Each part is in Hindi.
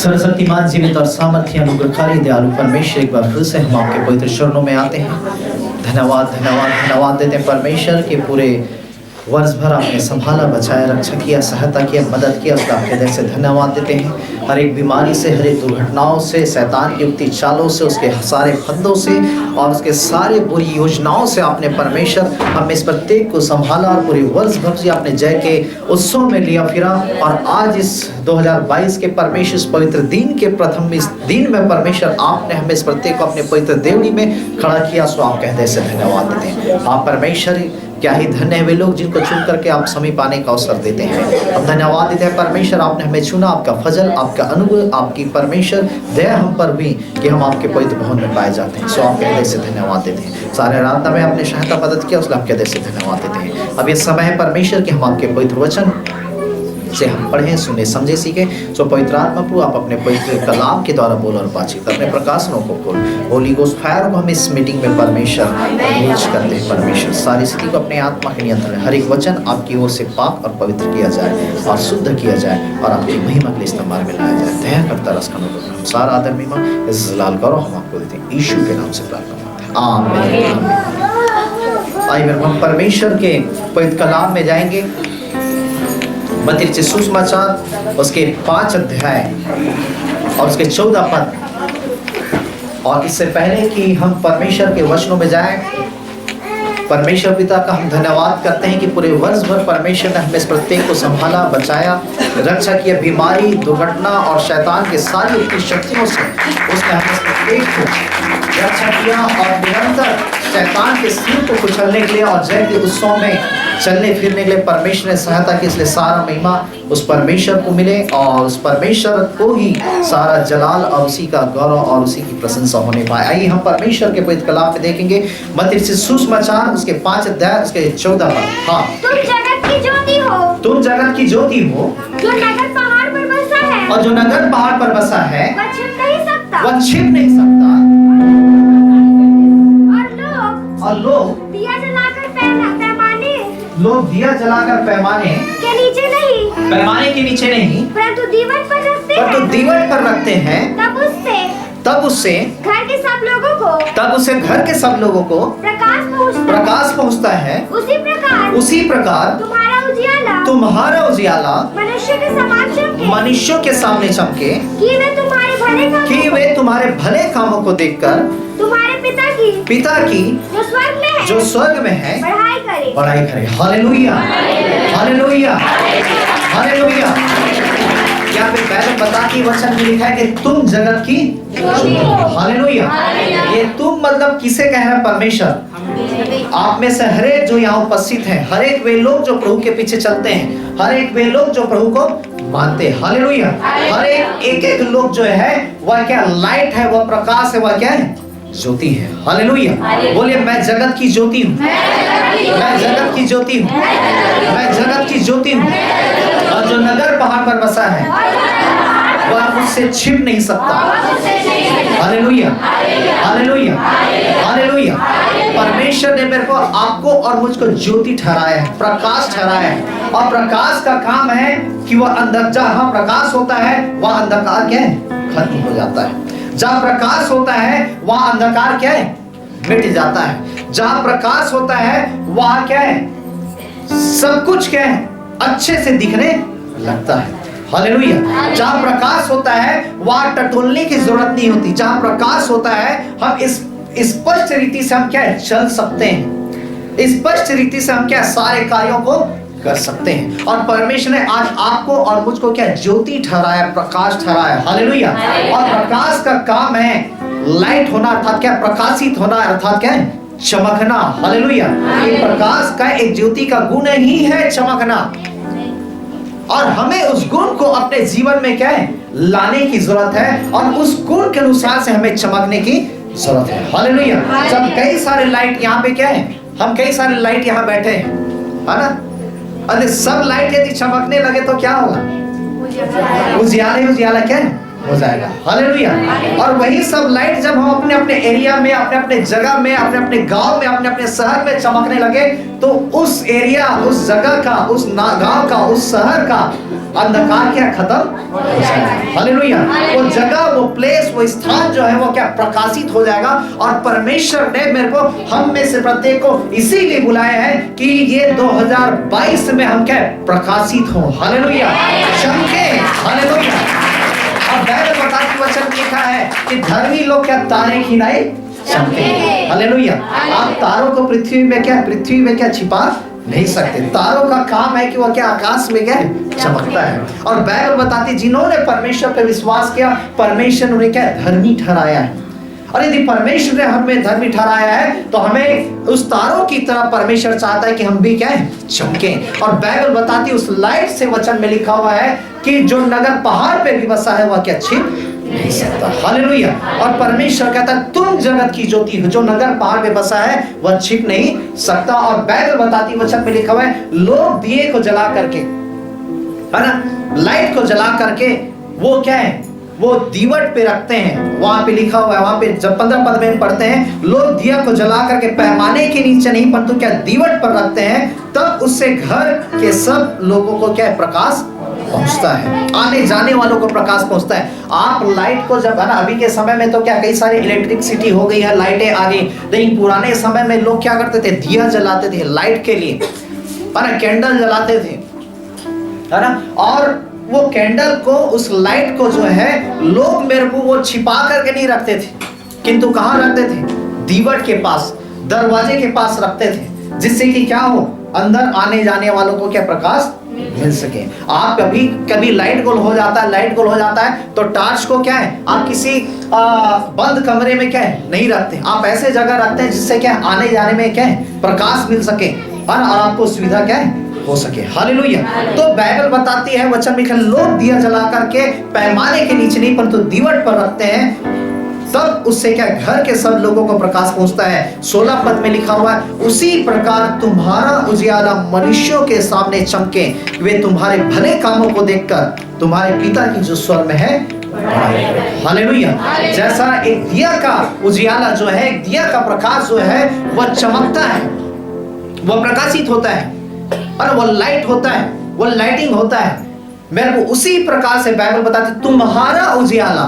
सर्वशक्तिमान जीवित और सामर्थ्य अनुग्रहकारी दयालु परमेश्वर, एक बार फिर से हम आपके पवित्र चरणों में आते हैं। धन्यवाद धन्यवाद धन्यवाद देते हैं परमेश्वर के पूरे वर्ष भर आपने संभाला, बचाया, रक्षा किया, सहायता किया, मदद किया, उसका आपके हृदय से धन्यवाद देते हैं। हर एक बीमारी से, हर एक दुर्घटनाओं से, शैतान की युक्ति चालों से, उसके सारे फंदों से और उसके सारे बुरी योजनाओं से आपने परमेश्वर हमें इस प्रत्येक को संभाला और पूरे वर्ष भर से आपने जय के उत्सव में लिया फिरा। और आज इस 2022 के परमेश्वर इस पवित्र दिन के प्रथम इस दिन में परमेश्वर आपने हमें इस प्रत्येक को अपने पवित्र देवड़ी में खड़ा किया, सो आपके हृदय से धन्यवाद देते हैं। आप परमेश्वर क्या ही धन्य है वे लोग जिनको चुन करके आप समीप आने का अवसर देते हैं। हम धन्यवाद देते हैं परमेश्वर, आपने हमें चुना, आपका फजल, आपका अनुग्रह, आपकी परमेश्वर दया हम पर भी कि हम आपके पवित्र भवन में पाए जाते हैं। सो आपके हृदय से धन्यवाद देते हैं। सारे आराधना में आपने सहायता मदद किया, उसके आपके हृदय से धन्यवाद देते हैं। अब ये समय है परमेश्वर कि हम आपके पवित्र वचन से हम पढ़ें, सुने, समझे, सीखे। सो पवित्र आत्मा प्रभु आप अपने पवित्र कलाम के द्वारा बोल और बातचीत, अपने प्रकाशनों को खोल, होली गोस्ट फायर को हम इस मीटिंग में परमेश्वर यूज करते हैं। परमेश्वर सारी स्थिति को अपने आत्मा के नियंत्रण में हर एक वचन आपकी ओर से पाक और पवित्र किया जाए और शुद्ध किया जाए और आपकी महिमा के लिए इस्तेमाल में लाया जाए। दया करता रस का अनुग्रह सारा आदर महिमा इस जलाल करो हम आपको देते हैं, यीशु के नाम से प्रार्थना, आमीन। आइए हम परमेश्वर के पवित्र कलाम में जाएंगे। मत्ती सुसमाचार उसके 5 अध्याय और उसके 14 पद। और इससे पहले कि हम परमेश्वर के वचनों में जाएं, परमेश्वर पिता का हम धन्यवाद करते हैं कि पूरे वर्ष भर परमेश्वर ने हमें इस प्रत्येक को संभाला, बचाया, रक्षा किया, बीमारी, दुर्घटना और शैतान के सारी युक्ति शक्तियों से उसने हमें इस प्रत्येक को रक्षा किया और निरंतर शैतान के सिर को कुचलने के लिए और जय के उत्सव में चलने फिरने के लिए परमेश्वर ने सहायता की। इसलिए सारा महिमा उस परमेश्वर को मिले और उस परमेश्वर को ही सारा जलाल और उसी का गौरव और उसी की प्रशंसा होने पाए। आइए हम परमेश्वर के पवित्र कलाम में देखेंगे मत्ती सुसमाचार उसके 5 अध्याय उसके 14 पद। हाँ, तुम जगत की ज्योति हो, तुम जगत की ज्योति हो, जो नगर पहाड़ पर बसा है, और जो नगर पहाड़ पर बसा है वह छिप नहीं सकता, वह छिप नहीं सकता। और लोग दिया जलाकर पैमाने के नीचे नहीं, पैमाने के नीचे नहीं, परंतु दीवार पर रखते हैं। तब उससे घर के सब लोगों को प्रकाश पहुंचता है। उसी प्रकार तुम्हारा उजियाला मनुष्यों के सामने चमके कि वे तुम्हारे भले कामों को देखकर तुम्हारे पिता की जो स्वर्ग में है बढ़ाई करे। Hallelujah, hallelujah, hallelujah. यहाँ पे पहले बता की वचन में लिखा है कि तुम जगत की ज्योति हो। हालेलुया। ये तुम मतलब किसे कह रहा है परमेश्वर? आप में से हर एक जो यहाँ उपस्थित है, हर एक वे लोग जो प्रभु के पीछे चलते हैं, हर एक वे लोग जो प्रभु को मानते हैं। हालेलुया। हर एक लोग जो है वह क्या लाइट है, वह प्रकाश है, वह क्या है ज्योति है। हालेलुया। बोलिए मैं जगत की ज्योति हूँ, मैं जगत की ज्योति हूँ, मैं जगत की ज्योति हूँ। और जो नगर पहाड़ पर बसा है वह मुझसे छिप नहीं सकता। Hallelujah, hallelujah, hallelujah. परमेश्वर ने मेरे को, आपको और मुझको ज्योति ठहराया है, प्रकाश ठहराया है। और प्रकाश का काम है कि वह अंदर, जहाँ प्रकाश होता है वह अंधकार क्या है खत्म हो जाता है। जहाँ प्रकाश होता है वहाँ अंधकार क्या है मिट जाता है। जहाँ प्रकाश होता है वहाँ क्या है सब कुछ क्या है अच्छे से दिखने लगता है। हालेलुया। जहाँ प्रकाश होता है वहाँ टटोलने की जरूरत नहीं होती। जहाँ प्रकाश होता है हम इस स्पष्ट रीति से हम क्या है चल सकते हैं, स्पष्ट रीति से हम क्या सारे कार्यों को कर सकते हैं। और परमेश्वर ने आज आपको और मुझको क्या ज्योति ठहराया, प्रकाश ठहराया। हालेलुया। और प्रकाश का काम है लाइट होना, अर्थात क्या प्रकाशित होना, अर्थात क्या है चमकना। हालेलुया। ये प्रकाश का एक ज्योति का गुण ही है चमकना। और हमें उस गुण को अपने जीवन में क्या है लाने की जरूरत है और उस गुण के अनुसार से हमें चमकने की जरूरत है। हालेलुया। जब कई सारे लाइट यहाँ पे क्या है, हम कई सारे लाइट यहाँ बैठे हैं, है ना, अरे सब लाइट यदि चमकने लगे तो क्या होगा, उजियाला क्या है हो जाएगा। हालेलुया। और वही सब लाइट जब हम अपने अपने एरिया में, अपने अपने जगह में, अपने अपने गांव में, अपने अपने शहर में चमकने लगे, तो उस एरिया, उस जगह का, उस गांव का, उस शहर का अंधकार क्या खत्म हो जाएगा। हालेलुया। वो जगह, वो प्लेस, वो स्थान जो है वो क्या प्रकाशित हो जाएगा। और परमेश्वर ने मेरे को, हम में से प्रत्येक को इसीलिए बुलाया है कि ये 2022 में हम क्या प्रकाशित हो। हालेलुया, चमके। हालेलुया। अब बाइबल बताती वचन लिखा है कि धर्मी लोग क्या तारे की नाई चमके। हालेलुया। आप तारों को पृथ्वी में क्या छिपा नहीं सकते। तारों का काम है कि वह क्या आकाश में क्या चमकता है। और बाइबल बताती जिन्होंने परमेश्वर पर विश्वास किया, परमेश्वर उन्हें क्या धर्मी ठहराया है। और यदि परमेश्वर ने हमें धर्मी ठहराया है तो हमें उस तारों की तरह परमेश्वर चाहता है कि हम भी क्या है चमके। और बाइबल बताती उस लाइट से वचन में लिखा हुआ है कि जो नगर पहाड़ पे भी बसा है वह क्या छिप नहीं सकता। हालेलुया। और परमेश्वर कहता है तुम जगत की ज्योति हो। जो नगर पहाड़ पे बसा है वह छिप नहीं सकता। और बाइबल बताती वचन में लिखा हुआ है लोग दिए को जला करके, है ना, लाइट को जला करके वो क्या है वो दीवट पे रखते हैं। वहां पे लिखा हुआ है, वहां पे जब 15 पद में पढ़ते हैं, लोग दिया को जला करके पैमाने के नीचे नहीं परंतु क्या दीवट पर रखते हैं, तब उससे घर के सब लोगों को क्या प्रकाश पहुंचता है, आने जाने वालों को प्रकाश पहुंचता है। आप लाइट को जब, है ना, अभी के समय में तो क्या कई सारी इलेक्ट्रिसिटी हो गई है, लाइटें आ गई, लेकिन पुराने समय में लोग क्या करते थे, दिया जलाते थे लाइट के लिए, है ना, कैंडल जलाते थे, है ना। और वो कैंडल को, उस लाइट को जो है लोग मेरे को वो छिपा करके नहीं रखते थे, किंतु कहाँ रखते थे, दीवट के पास, दरवाजे के पास रखते थे, जिससे कि क्या हो, अंदर आने जाने वालों को क्या प्रकाश मिल सके। आप कभी लाइट गोल हो जाता है, लाइट गोल हो जाता है तो टॉर्च को क्या है आप किसी बंद कमरे में क्या है नहीं रखते, आप ऐसे जगह रखते हैं जिससे क्या आने जाने में क्या है प्रकाश मिल सके और आपको सुविधा क्या है हो सके। हालेलुया। तो बाइबल बताती है वचन में लोग दिया जला करके पैमाने के नीचे नहीं परंतु दीवट पर रखते हैं, तब उससे क्या घर के सब लोगों को प्रकाश पहुंचता है। 16 पद में लिखा हुआ है उसी प्रकार तुम्हारा उजियाला मनुष्यों के सामने चमके, वे तुम्हारे भले कामों को देखकर तुम्हारे पिता की जो स्वर्ग में है। हालेलुया। जैसा एक दिया का उजियाला जो है, एक दिया का प्रकाश जो है वह चमकता है, वह प्रकाशित होता है और वो लाइट होता है, वो लाइटिंग होता है, मेरे को उसी प्रकार से बाइबल बताती तुम्हारा उजियाला,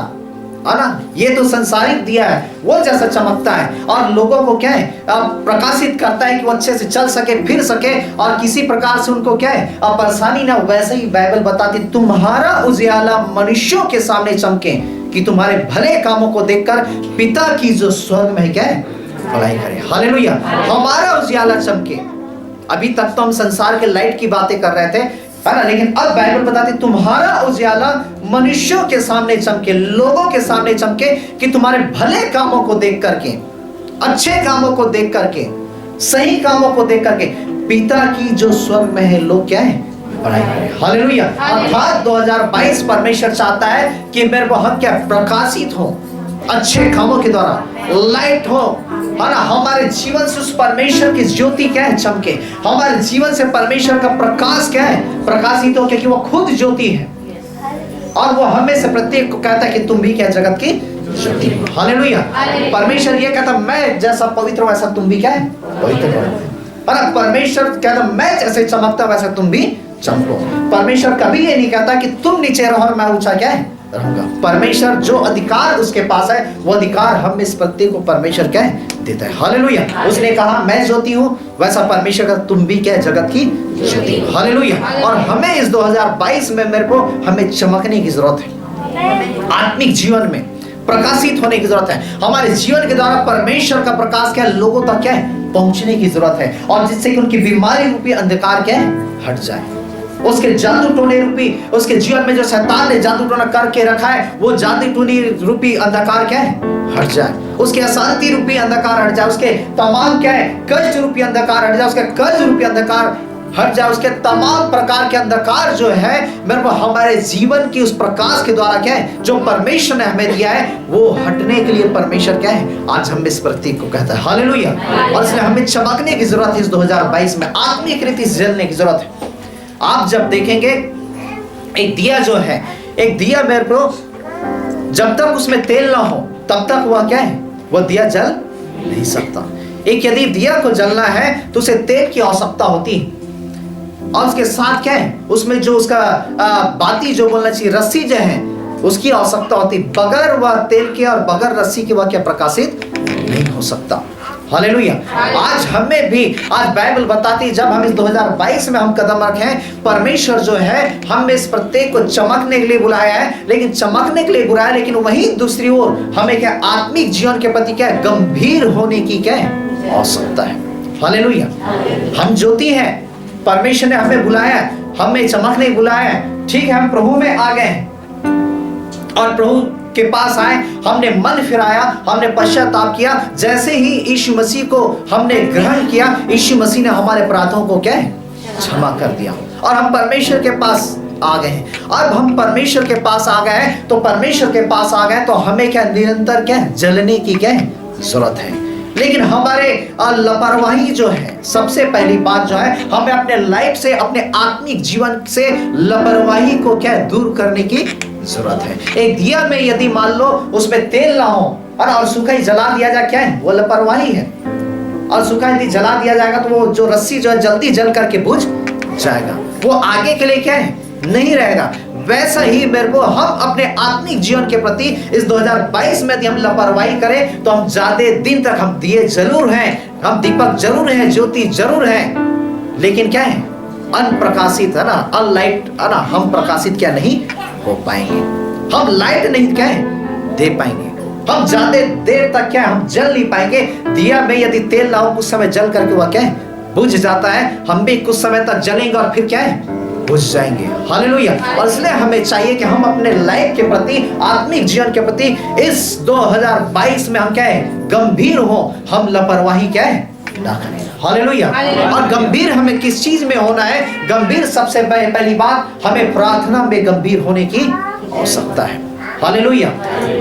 है ना, ये तो संसारिक दिया है, वो जैसा चमकता है और लोगों को क्या है प्रकाशित करता है कि वो अच्छे से चल सके, फिर सके और किसी प्रकार से उनको क्या है परेशानी ना। वैसे ही बाइबल बताती तुम्हारा उजियाला मनुष्यों के सामने चमके कि तुम्हारे भले कामों को देखकर पिता की जो स्वर्ग में क्या है भलाई करे। हालेलुया। हमारा उजियाला चमके। अभी तक तो हम संसार के लाइट की बातें कर रहे थे, है ना, लेकिन अब बाइबल बताती तुम्हारा उजियाला मनुष्यों के सामने चमके, लोगों के सामने चमके कि तुम्हारे भले कामों को देख करके, अच्छे कामों को देख करके, सही कामों को देख करके पिता की जो स्वर्ग में है लोग क्या है बड़ाई करें। हालेलुया। अर्थात 2022 परमेश्वर चाहता है कि मेरे को हम क्या प्रकाशित हो, अच्छे कामों के द्वारा लाइट हो, है ना, हमारे जीवन से उस परमेश्वर की ज्योति क्या है चमके, हमारे जीवन से परमेश्वर का प्रकाश क्या है प्रकाशित हो, क्योंकि वो खुद ज्योति है और वो हमें से प्रत्येक को कहता है कि तुम भी क्या जगत की ज्योति। हालेलुया। परमेश्वर ये कहता मैं जैसा पवित्र हूं वैसा तुम भी क्या है पवित्र हो, है ना। परमेश्वर कहता मैं जैसे चमकता वैसा तुम भी चमको। परमेश्वर कभी ये नहीं कहता कि तुम नीचे रहो और मैं ऊंचा क्या है रहूंगा। परमेश्वर जो अधिकार उसके पास है वो अधिकार हम इस प्रत्येक को परमेश्वर क्या है देता है। हालेलुया। उसने कहा मैं ज्योति हूं, वैसा परमेश्वर का तुम भी क्या है जगत की ज्योति। हालेलुया। और हमें इस 2022 में मेरे को हमें चमकने की जरूरत है, आत्मिक जीवन में प्रकाशित होने की जरूरत है। हमारे जीवन के द्वारा परमेश्वर का प्रकाश क्या है लोगों तक क्या है पहुंचने की जरूरत है, और जिससे कि उनकी बीमारी रूपी अंधकार क्या है हट जाए। उसके जादू टोने रूपी, उसके जीवन में जो शैतान ने जादू टोना करके रखा है वो जादू टोनी रूपी अंधकार क्या है हट जाए। उसके अशांति रूपी अंधकार हट जाए, उसके तमाम क्या है कष्ट रूपी अंधकार हट जाए, उसके कर्ज रूपी अंधकार हट जाए, उसके तमाम प्रकार के अंधकार जो है मेरे को हमारे जीवन की उस प्रकाश के द्वारा क्या है जो परमेश्वर ने हमें दिया है वो हटने के लिए परमेश्वर क्या है आज हम इस प्रतीक को कहता है। हालेलुया। और इसलिए हमें चमकने की जरूरत है, इस 2022 में आत्मिक रीति से जलने की जरूरत है। आप जब देखेंगे एक दिया जो है, एक दिया मेरे को जब तक उसमें तेल ना हो तब तक वह क्या है, वह दिया जल नहीं सकता। एक यदि दिया को जलना है तो उसे तेल की आवश्यकता होती है, और उसके साथ क्या है, उसमें जो उसका बाती जो बोलना चाहिए रस्सी जो है उसकी आवश्यकता होती। बगैर वह तेल के और बगैर रस्सी के वह क्या प्रकाशित नहीं हो सकता। हालेलुया। आज हमें भी, आज बाइबल बताती है, जब हम इस 2022 में हम कदम रखें, परमेश्वर जो है हमें इस प्रत्येक को चमकने के लिए बुलाया है, लेकिन चमकने के लिए बुलाया, लेकिन वहीं दूसरी ओर हमें क्या आत्मिक जीवन के प्रति क्या गंभीर होने की क्या आवश्यकता है। हालेलुया। हम ज्योति हैं, परमेश्वर ने हमें बुलाया है, हमें चमकने बुलाया है। ठीक है, हम प्रभु में आ गए और प्रभु के पास आए, हमने मन फिराया, हमने पश्चाताप किया। जैसे ही यीशु मसीह को हमने ग्रहण किया, यीशु मसीह ने हमारे अपराधों को क्या है, क्षमा कर दिया और हम परमेश्वर के पास आ गए हैं। अब हम परमेश्वर के पास आ गए हैं, तो परमेश्वर के पास आ गए तो हमें क्या निरंतर क्या जलने की क्या जरूरत है। लेकिन हमारे लापरवाही जो है, सबसे पहली बात जो है, हमें अपने लाइफ से, अपने आत्मिक जीवन से लापरवाही को क्या दूर करने की जरूरत है। एक दिया में यदि मान लो उसमें तेल ना हो और सूखा ही जला दिया जाए, क्या है, वो लापरवाही है। और सूखा यदि जला दिया जाएगा तो वो जो रस्सी जो है जल्दी जल करके बुझ जाएगा, वो आगे के लिए क्या है नहीं रहेगा। वैसा ही मेरे को हम अपने आत्मिक जीवन के प्रति इस 2022 में यदि हम लापरवाही करें तो हम ज्यादा दिन तक, हम दिए जरूर हैं, हम दीपक जरूर हैं, ज्योति जरूर हैं, लेकिन क्या है अनप्रकाशित है ना, अनलाइट है ना, हम प्रकाशित क्या नहीं हो पाएंगे, हम लाइट नहीं क्या है दे पाएंगे, हम ज्यादा देर तक क्या है हम जल नहीं पाएंगे। दिया में यदि तेल लाओ कुछ समय जल करके वह क्या है बुझ जाता है, हम भी कुछ समय तक जलेंगे और फिर क्या है बुझ जाएंगे। हालेलुया। और इसलिए हमें चाहिए कि हम अपने लाइफ के प्रति, आत्मिक जीवन के प्रति इस 2022 में हम क्या है गंभीर हो, हम लापरवाही क्या है ना करें। हालेलुया। और गंभीर हमें किस चीज में होना है? गंभीर सबसे पहली बात हमें प्रार्थना में गंभीर होने की आवश्यकता है। हालेलुया।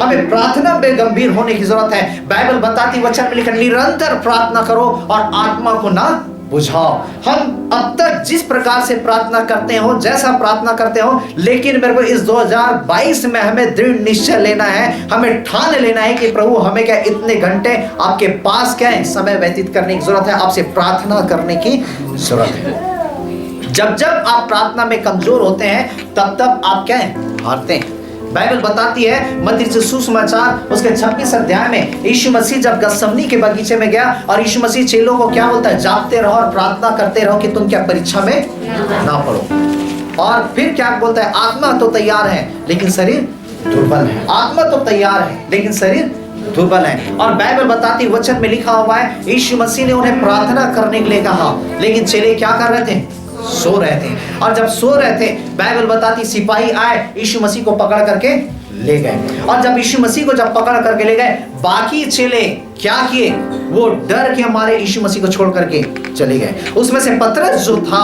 हमें प्रार्थना में गंभीर होने की जरूरत है। बाइबल बताती, वचन में लिखा, निरंतर प्रार्थना करो और आत्मा को ना बुझाओ। हम अब तक जिस प्रकार से प्रार्थना करते हो, जैसा प्रार्थना करते हो, लेकिन मेरे को इस 2022 में हमें दृढ़ निश्चय लेना है, हमें ठान लेना है कि प्रभु हमें क्या इतने घंटे आपके पास क्या है समय व्यतीत करने की जरूरत है, आपसे प्रार्थना करने की जरूरत है। जब जब आप प्रार्थना में कमजोर होते हैं तब तब आप क्या है हारते हैं। बाइबल बताती है मत्ती सुसमाचार उसके 26 अध्याय में, यीशु मसीह जब गत्समनी के बगीचे में गया और यीशु मसीह चेलों को क्या बोलता है, जागते रहो और प्रार्थना करते रहो कि तुम क्या परीक्षा में ना पड़ो। और फिर क्या बोलता है, आत्मा तो तैयार है लेकिन शरीर दुर्बल है। आत्मा तो तैयार है लेकिन शरीर दुर्बल है। और बाइबल बताती, वचन में लिखा हुआ है, यीशु मसीह ने उन्हें प्रार्थना करने के लिए कहा, लेकिन चेले क्या कर रहे थे, सो रहे थे। और जब सो रहे थे, बाइबल बताती सिपाही आए, यीशु मसीह को पकड़ करके ले गए। और जब यीशु मसीह को जब पकड़ करके ले गए, बाकी चेले क्या किए, वो डर के हमारे यीशु मसीह को छोड़ करके चले गए। उसमें से पतरस जो था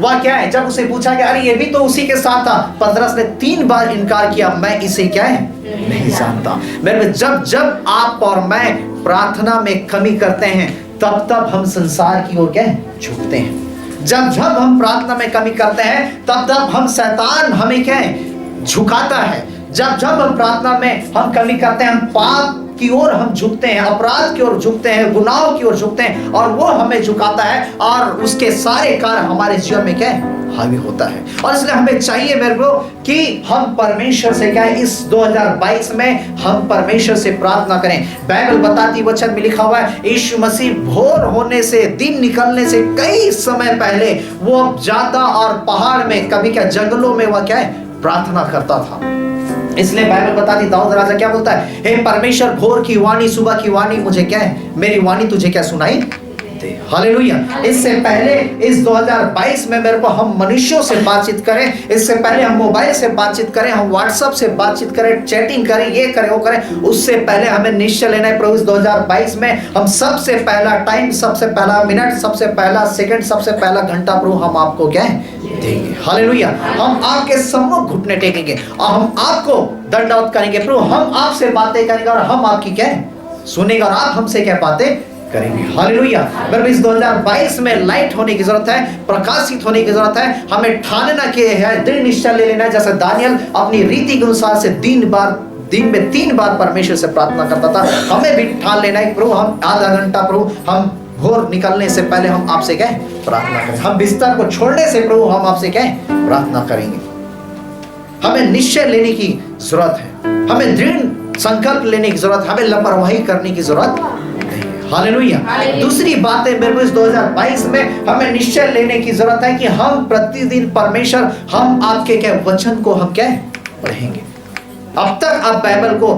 वह क्या है, जब उसे पूछा कि अरे ये भी तो उसी के साथ था, पतरस ने 3 बार इनकार किया, मैं इसे क्या है नहीं जानता। मेरे जब जब आप और मैं प्रार्थना में कमी करते हैं तब तब हम संसार की ओर क्या झुकते हैं। जब जब हम प्रार्थना में कमी करते हैं तब तब हम शैतान हमें क्या है झुकाता है। जब जब हम प्रार्थना में हम कमी करते हैं, हम पाप की ओर हम झुकते हैं, अपराध की ओर झुकते हैं, गुनाहों की ओर झुकते हैं, और वो हमें झुकाता है और उसके सारे कार्य हमारे जीवन में क्या है हावी होता है। और इसलिए हमें चाहिए मेरे को कि हम परमेश्वर से क्या है इस 2022 में हम परमेश्वर से प्रार्थना करें। बाइबल बताती, वचन में लिखा हुआ है, यीशु मसीह भोर होने से, दिन निकलने से कई समय पहले वो जाता और पहाड़ में, कभी क्या जंगलों में वह क्या है प्रार्थना करता था। इसलिए बाइबल बताती, दाऊद राजा क्या बोलता है, हे परमेश्वर, भोर की वाणी, सुबह की वाणी मुझे क्या है, मेरी वाणी तुझे क्या सुनाई दे। हालेलुया। इससे पहले इस 2022 में मेरे को हम मनुष्यों से बातचीत करें, इससे पहले हम मोबाइल से बातचीत करें, हम व्हाट्सएप से बातचीत करें, चैटिंग करें, ये करें वो करें, उससे पहले हमें निश्चय लेना है, प्रभु इस 2022 में हम सबसे पहला टाइम, सबसे पहला मिनट, सबसे पहला सेकंड, सबसे पहला घंटा प्रभु हम आपको क्या है देंगे। हालेलुया। हम आपके सम्मुख घुटने टेकेंगे और हम आपको दंडवत करेंगे। प्रभु हम आपसे बातें करेंगे और हम आपकी क्या सुनेंगे और आप हमसे क्या बातें करेंगे। हालेलुया। मेरे इस 2022 में लाइट होने की जरूरत है, प्रकाशित होने की जरूरत है। हमें ठानना के है, दृढ़ निश्चय ले लेना है, जैसे दानियल अपनी रीति के अनुसार से दिन दिन में 3 बार परमेश्वर से प्रार्थना करता था। हमें भी ठान लेना है प्रभु हम आधा घंटा प्रभु हम भोर निकलने से पहले हम आपसे क्या है प्रार्थना करें। हम बिस्तर को छोड़ने से प्रभु हम आपसे क्या है प्रार्थना करेंगे। हमें निश्चय लेने की जरूरत है, हमें दृढ़ संकल्प लेने की जरूरत, हमें लापरवाही करने की जरूरत नहीं है। हालेलुया। दूसरी बात है मेरे को इस 2022 में हमें निश्चय लेने की जरूरत है कि हम प्रतिदिन परमेश्वर हम आपके क्या वचन को हम क्या पढ़ेंगे। अब तक आप बाइबल को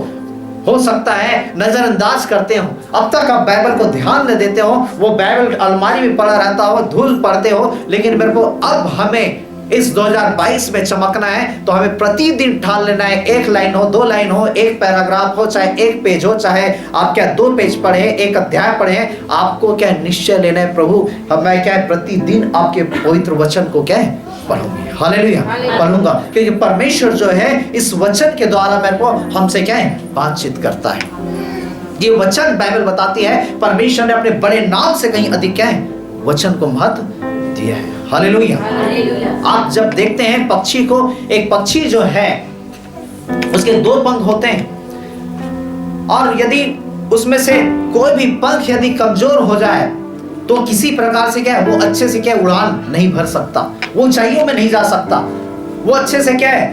हो सकता है नजरअंदाज करते हो, अब तक आप बाइबल को ध्यान न देते हो, वो बाइबल अलमारी में पड़ा रहता हो, धूल पड़ते हो, लेकिन मेरे को अब हमें इस 2022 में चमकना है तो हमें प्रतिदिन ठान लेना है। 1 लाइन हो, 2 लाइन हो, 1 पैराग्राफ हो, चाहे 1 पेज हो, चाहे आप क्या 2 पेज पढ़े, 1 अध्याय पढ़े, आपको क्या निश्चय लेना है प्रभु मैं क्या प्रतिदिन आपके पवित्र वचन को क्या है पढ़ूंगी। हालेलुया पढ़ूंगा, क्योंकि परमेश्वर जो है इस वचन के द्वारा मेरे को हमसे क्या है बातचीत करता है। ये वचन बाइबल बताती है परमेश्वर ने अपने बड़े नाम से कहीं अधिक क्या है वचन को महत्व दिया है। हालेलुया। आप जब देखते हैं पक्षी को, एक पक्षी जो है उसके 2 पंख होते हैं और यदि उसमें से कोई भी पंख यदि कमजोर हो जाए तो किसी प्रकार से क्या है वो अच्छे से क्या उड़ान नहीं भर सकता, वो ऊंचाइयों में नहीं जा सकता, वो अच्छे से क्या है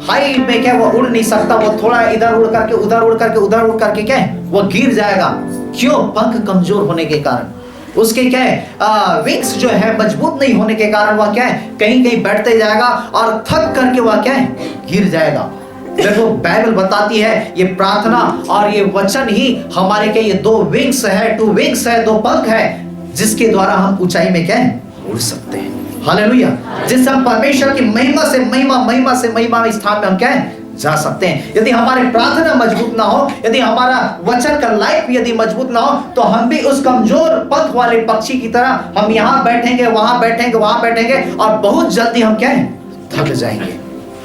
हाई में क्या वो उड़ नहीं सकता, वो थोड़ा इधर उड़ करके उधर उड़ करके उधर उड़ करके क्या है वो गिर जाएगा। क्यों? पंख कमजोर होने के कारण, उसके क्या है विंग्स जो है मजबूत नहीं होने के कारण वह क्या है कहीं कहीं बैठते जाएगा और थक करके वह क्या है गिर जाएगा। देखो बाइबल बताती है ये प्रार्थना और ये वचन ही हमारे के ये 2 विंग्स है, 2 विंग्स है, 2 पंख है जिसके द्वारा हम ऊंचाई में क्या है उड़ सकते हैं। हालेलुया। जिससे हम परमेश्वर की महिमा से महिमा स्थान में हम क्या है जा सकते हैं। यदि हमारी प्रार्थना मजबूत ना हो, यदि हमारा वचन का लाइफ यदि मजबूत ना हो, तो हम भी उस कमजोर पंख वाले पक्षी की तरह हम यहाँ बैठेंगे वहां बैठेंगे वहां बैठेंगे और बहुत जल्दी हम क्या है थक जाएंगे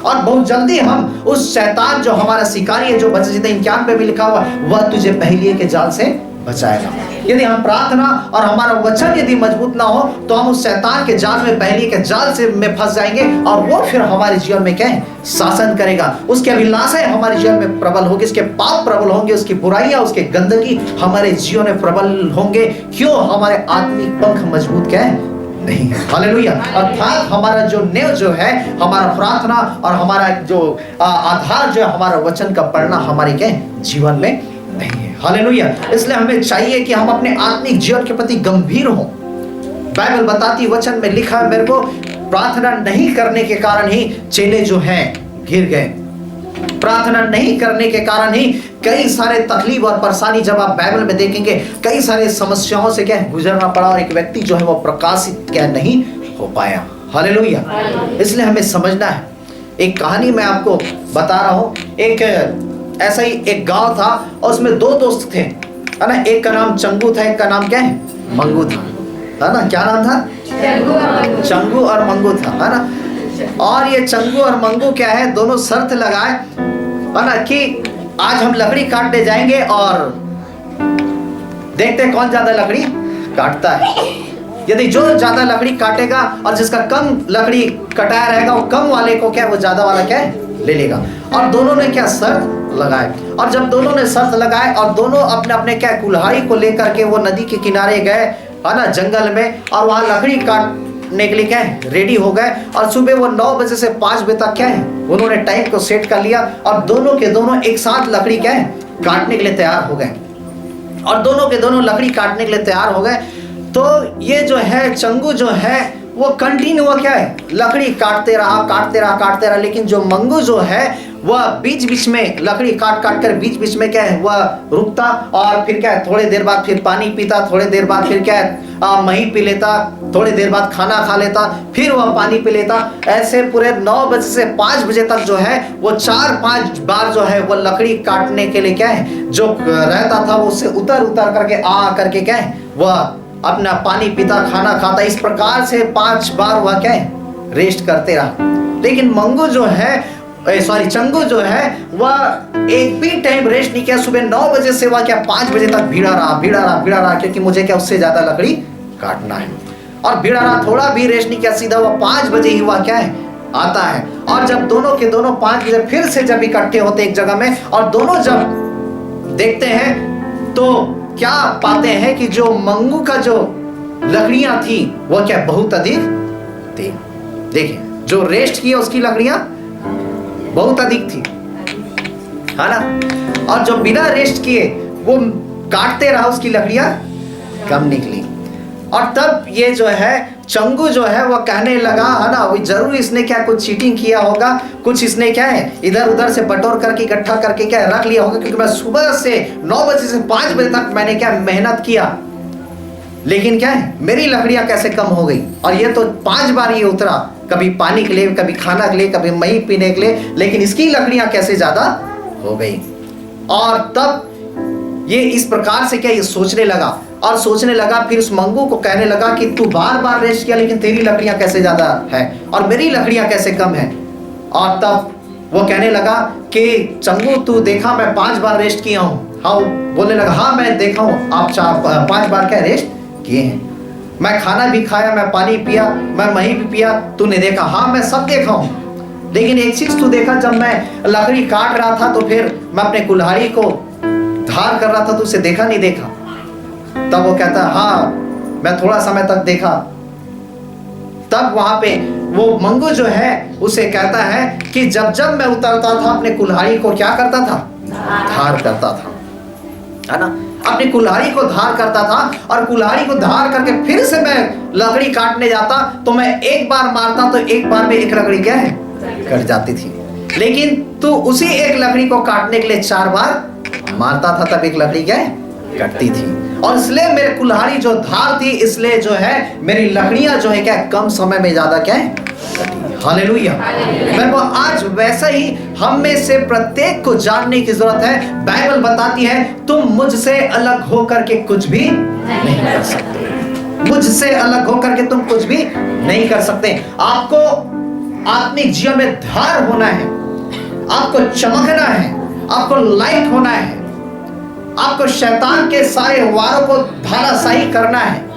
और बहुत जल्दी हम उस शैतान जो हमारा शिकारी है जो बचे इम्तिहान पे भी लिखा हुआ वह तुझे पहलिए के जाल से बचाएगा। यदि हम प्रार्थना और हमारा वचन यदि मजबूत ना हो तो हम उस शैतान के जाल में पहलिए के जाल से में फंस जाएंगे और वो फिर हमारे जीवन में क्या है शासन करेगा। उसके अभिलाषाएं हमारे जीवन में प्रबल होगी, उसके पाप प्रबल होंगे, उसकी बुराइयां उसके गंदगी हमारे जीवन में प्रबल होंगे। क्यों? हमारे आत्मिक पंख मजबूत क्या है नहीं है। हालेलुया। अर्थात हमारा जो नेव जो है हमारा प्रार्थना और हमारा जो आधार जो है हमारा वचन का पढ़ना हमारे क्या जीवन में नहीं है। हालेलुया। इसलिए हमें चाहिए कि हम अपने आत्मिक जीवन के प्रति गंभीर हों। बाइबल बताती वचन में लिखा है मेरे को प्रार्थना नहीं करने के कारण ही चेले जो हैं गिर गए। प्रार्थना नहीं करने के कारण ही कई सारे तकलीफ और परेशानी जब आप बाइबल में देखेंगे कई सारे समस्याओं से क्या गुजरना पड़ा और एक व्यक्ति जो है वो प्रकाशित क्या नहीं हो पाया। हालेलुया। इसलिए हमें समझना है। एक कहानी मैं आपको बता रहा हूँ। एक ऐसा ही एक गांव था और उसमें 2 दोस्त थे, है ना। एक का नाम चंगू था, एक का नाम क्या है मंगू था, है ना। क्या नाम था? चंगू और मंगू था, है ना। और ये चंगू और मंगू क्या है दोनों शर्त लगाए, है ना, कि आज हम लकड़ी काटने जाएंगे और देखते हैं कौन ज्यादा लकड़ी काटता है। यदि जो ज्यादा लकड़ी काटेगा और जिसका कम लकड़ी कटाया रहेगा वो कम वाले को क्या वो ज्यादा वाला क्या है ले लेगा। और दोनों ने क्या शर्त लगाए और जब दोनों ने शर्त लगाए और दोनों अपने अपने क्या कुल्हाड़ी को लेकर के वो नदी के किनारे गए, है ना, जंगल में, और वहां लकड़ी काटने के लिए क्या है रेडी हो गए। और सुबह वो 9 बजे से 5 बजे तक क्या है उन्होंने टाइम को सेट कर लिया और दोनों के दोनों एक साथ लकड़ी क्या है काटने के लिए तैयार हो गए। और दोनों के दोनों लकड़ी काटने के लिए तैयार हो गए। तो ये जो है चंगू जो है वो कंटिन्यू क्या है लकड़ी काटते रहा, लेकिन जो मंगू जो है वह बीच बीच में लकड़ी काट कर बीच बीच में क्या है वह रुकता और फिर क्या है थोड़ी देर बाद फिर पानी पीता, थोड़ी देर बाद फिर क्या है मही पी लेता, थोड़ी देर बाद खाना खा लेता, फिर वह पानी पी लेता। ऐसे पूरे 9 बजे से 5 बजे तक जो है वो 4-5 बार जो है वो लकड़ी काटने के लिए क्या है जो रहता था वो उससे उतर करके आ करके क्या है वह अपना पानी पीता, खाना खाता। इस प्रकार से 5 बार वह क्या है रेस्ट करते रहा। लेकिन मंगू जो है चंगू जो है वह एक भी टाइम रेस्ट नहीं किया। सुबह 9 बजे से वह क्या 5 बजे तक भिड़ा रहा, क्योंकि मुझे क्या उससे ज्यादा लकड़ी काटना है। और भिड़ा रहा, थोड़ा भी रेस्ट नहीं किया, सीधा वह 5 बजे ही वह क्या है आता है। और जब दोनों के दोनों 5 बजे फिर से जब इकट्ठे होते एक जगह में और दोनों जब देखते हैं तो क्या पाते हैं कि जो मंगू का जो लकड़ियां थी वो क्या बहुत अधिक थी। देखिए जो रेस्ट किए उसकी लकड़ियां बहुत अधिक थी, है ना। और जो बिना रेस्ट किए वो काटते रहा उसकी लकड़ियां कम निकली। और तब ये जो है चंगू जो है वो कहने लगा, है ना, वो जरूर इसने क्या कुछ चीटिंग किया होगा, कुछ इसने क्या है इधर उधर से बटोर करके इकट्ठा करके क्या रख लिया होगा, क्योंकि मैं सुबह से 9 बजे से 5 बजे तक मैंने क्या मेहनत किया, लेकिन क्या है मेरी लकड़ियां कैसे कम हो गई। और ये तो 5 बार ये उतरा, कभी पानी के लिए, कभी खाना के लिए, कभी मई पीने के लिए, लेकिन इसकी लकड़ियां कैसे ज्यादा हो गई। और तब ये इस प्रकार से क्या ये सोचने लगा और सोचने लगा, फिर उस मंगू को कहने लगा कि तू बार बार रेस्ट किया लेकिन तेरी लकड़ियां कैसे ज्यादा है और मेरी लकड़ियां कैसे कम है। और तब वो कहने लगा कि चंगू तू देखा मैं 5 बार रेस्ट किया हूँ। हाँ बोलने लगा, हाँ मैं देखा हूँ आप 5 बार क्या रेस्ट किए हैं, मैं खाना भी खाया, मैं पानी पिया, मैं मही भी पिया, तूने देखा। हाँ मैं सब देखा हूँ, लेकिन एक चीज तू देखा, जब मैं लकड़ी काट रहा था तो फिर मैं अपने कुल्हाड़ी को धार कर रहा था तो उसे देखा नहीं देखा। तब वो कहता है हाँ मैं थोड़ा समय तक देखा। तब वहां पे वो मंगू जो है उसे कहता है कि जब जब मैं उतरता था अपने कुल्हाड़ी को क्या करता था, धार करता था, है ना, अपनी कुल्हाड़ी को धार करता था। और कुल्हाड़ी को धार करके फिर से मैं लकड़ी काटने जाता तो मैं एक बार मारता तो एक बार में एक लकड़ी क्या है कट जाती थी, लेकिन तू उसी एक लकड़ी को काटने के लिए 4 बार मारता था तब एक लकड़ी क्या है कटती थी। और इसलिए मेरे कुल्हाड़ी जो धार थी, इसलिए जो है मेरी लकड़ियां जो है क्या कम समय में ज्यादा क्या है कटी। हालेलुया। मेरे को आज वैसा ही हम में से प्रत्येक को जानने की जरूरत है। बाइबल बताती है तुम मुझसे अलग होकर के कुछ भी नहीं कर सकते, मुझसे अलग होकर के तुम कुछ भी नहीं कर सकते। आपको आत्मिक जीवन में धार होना है, आपको चमकना है, आपको लाइट होना है, आपको शैतान के सारे वारों को धाराशाही करना है,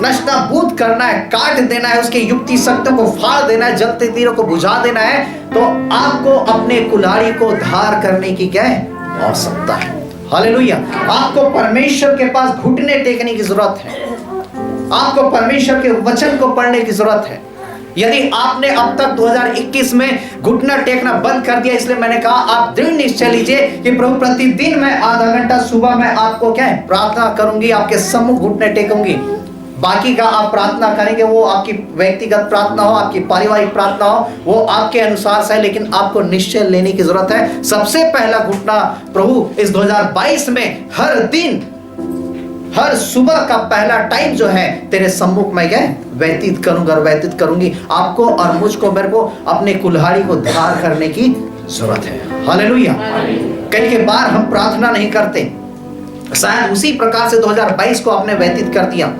नष्टाबूद करना है, काट देना है, उसके युक्ति शक्तियों को फाड़ देना है, जलते तीरों को बुझा देना है। तो आपको अपने कुल्हाड़ी को धार करने की क्या है आवश्यकता है। हालेलुया। आपको परमेश्वर के पास घुटने टेकने की जरूरत है, आपको परमेश्वर के वचन को पढ़ने की जरूरत है। यदि आपने अब तक 2021 में घुटना टेकना बंद कर दिया, इसलिए मैंने कहा आप दृढ़ निश्चय लीजिए कि प्रभु प्रतिदिन मैं आधा घंटा सुबह में आपको क्या है प्रार्थना करूंगी, आपके सम्मुख घुटने टेकूंगी। बाकी का आप प्रार्थना करेंगे, वो आपकी व्यक्तिगत प्रार्थना हो, आपकी पारिवारिक प्रार्थना हो, वो आपके अनुसार से, लेकिन आपको निश्चय लेने की जरूरत है। सबसे पहला घुटना प्रभु इस 2022 में हर दिन, हर सुबह का पहला टाइम जो है तेरे सम्मुख में क्या व्यतीत करूंगा और व्यतीत करूंगी। आपको और मुझको, मेरे को अपने कुल्हाड़ी को धार करने की जरूरत है। हालेलुया। कई बार हम प्रार्थना नहीं करते, शायद उसी प्रकार से 2022 को आपने व्यतीत कर दिया।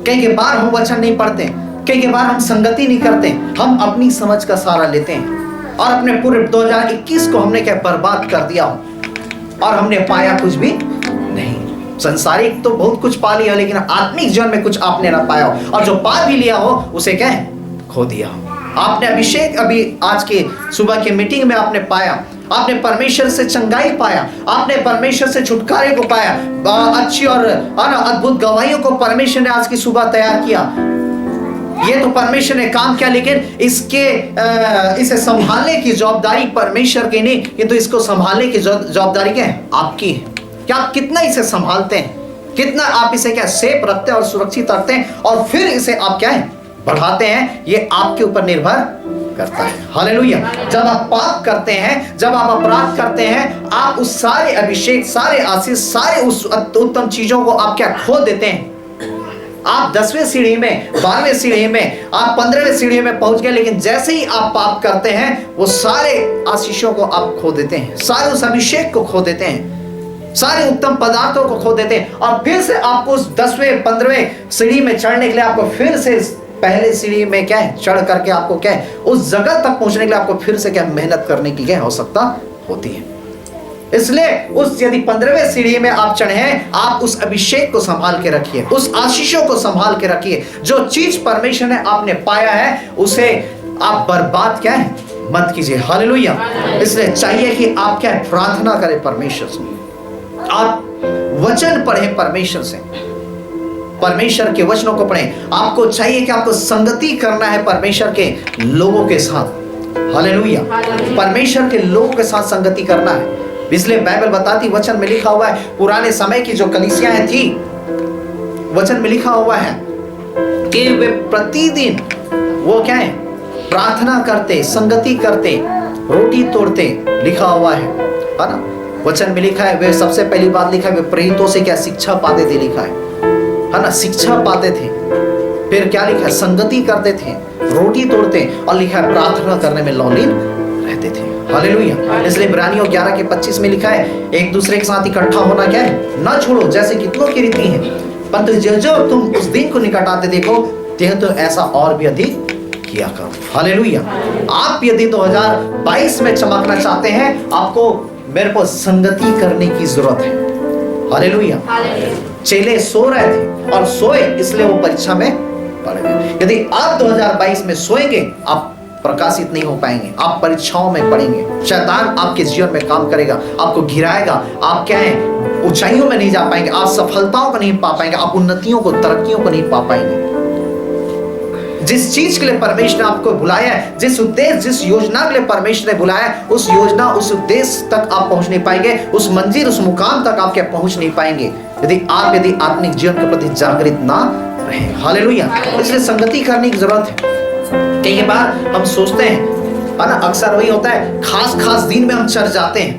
कई बार हम वचन नहीं पढ़ते, कई बार हम संगति नहीं करते, हम अपनी समझ का सहारा लेते हैं और अपने पूरे 2021 को हमने क्या बर्बाद कर दिया और हमने पाया कुछ भी नहीं। संसारिक तो बहुत कुछ पा लिया, लेकिन आत्मिक जीवन में कुछ आपने ना पाया हो, और जो पा भी लिया हो उसे क्या है खो दिया हो। आपने अभिषेक अभी आज के सुबह के मीटिंग में आपने पाया, आपने परमेश्वर से चंगाई पाया, आपने परमेश्वर से छुटकारे को पाया, अच्छी और अद्भुत गवाहियों को परमेश्वर ने आज की सुबह तैयार किया। ये तो परमेश्वर ने काम किया, लेकिन इसे संभालने की जवाबदारी परमेश्वर की नहीं, ये तो इसको संभालने की जवाबदारी क्या है आपकी है। क्या आप कितना इसे संभालते हैं, कितना आप इसे क्या सेफ रखते हैं और सुरक्षित रखते हैं, और फिर इसे आप क्या है बढ़ाते हैं, ये आपके ऊपर निर्भर करता है। हालेलुया। जब आप पाप करते हैं, जब आप अपराध करते हैं, आप उस सारे अभिषेक, सारे आशीष, सारे उस उत्तम चीजों को आप क्या खो देते हैं। आप 10वें सीढ़ी में, 12वें सीढ़ी में, आप 15वें सीढ़ी में पहुंच गए, लेकिन जैसे ही आप पाप करते हैं वो सारे आशीषों को आप खो देते हैं, सारे उस अभिषेक को खो देते हैं, सारे उत्तम पदार्थों को खो देते हैं। और फिर से आपको उस 10वें 15वें सीढ़ी में चढ़ने के लिए आपको फिर से पहले सीढ़ी में क्या है चढ़ करके आपको क्या है उस जगह तक पहुंचने के लिए आपको फिर से क्या मेहनत करने की क्या आवश्यकता होती है। इसलिए उस यदि 15वें सीढ़ी में आप चढ़े हैं, आप उस अभिषेक को संभाल के रखिए, उस आशीषों को संभाल के रखिए। जो चीज परमेश्वर ने आपने पाया है उसे आप बर्बाद क्या है मत कीजिए। हालेलुया। इसलिए चाहिए कि आप क्या प्रार्थना करें परमेश्वर से, आप वचन पढ़ें परमेश्वर से, परमेश्वर के वचनों को पढ़ें। आपको चाहिए कि आपको संगति करना है परमेश्वर के लोगों के साथ। हालेलुया। परमेश्वर के लोगों के साथ संगति करना है। इसलिए बाइबल बताती, वचन में लिखा हुआ है, पुराने समय की जो कलीसियाएं थी, वचन में लिखा हुआ है कि वे प्रतिदिन वो क्या है, प्रार्थना करते, संगति करते, रोटी तोड़ते, लिखा हुआ है ना। वचन में लिखा है, वे सबसे पहली बात लिखा है, वे प्रेरितों से क्या शिक्षा पाते थे, लिखा है ना, शिक्षा पाते थे। फिर क्या लिखा है, संगति करते थे, रोटी तोड़ते, और लिखा है प्रार्थना करने में लौलीन रहते थे। हालेलुया। इसलिए इब्रानियों 11:25 में लिखा है, एक दूसरे के साथ इकट्ठा होना क्या है, ना छोड़ो, जैसे कितनों की रीति है, परंतु जो तुम उस दिन को निकट आते देखो, तो ऐसा और भी अधिक किया करो। हालेलुया। आप यदि 2022 में चमकना चाहते हैं, आपको मेरे को संगति करने की जरूरत है। हालेलुया। चेले सो रहे थे और सोए, इसलिए वो परीक्षा में पड़ गए। यदि आप 2022 में सोएंगे, आप प्रकाशित नहीं हो पाएंगे, आप परीक्षाओं में पड़ेंगे। शैतान आपके जीवन में काम करेगा, आपको गिराएगा, आप क्या है, ऊंचाइयों में नहीं जा पाएंगे, आप सफलताओं को नहीं पा पाएंगे, आप उन्नतियों को, तरक्कियों को नहीं पा पाएंगे। जिस चीज के लिए परमेश्वर ने आपको बुलाया है, जिस उद्देश्य, जिस योजना के लिए परमेश्वर ने बुलाया है, उस योजना, उस उद्देश्य तक आप पहुंच नहीं पाएंगे, उस मंजिल, उस मुकाम तक आप क्या पहुंच नहीं पाएंगे, यदि आत्मिक जीवन के प्रति जागृत ना रहे। हालेलुया। इसलिए संगति करने की जरूरत है। कई बार हम सोचते हैं, है ना, अक्सर वही होता है, खास दिन में हम चर्च जाते हैं,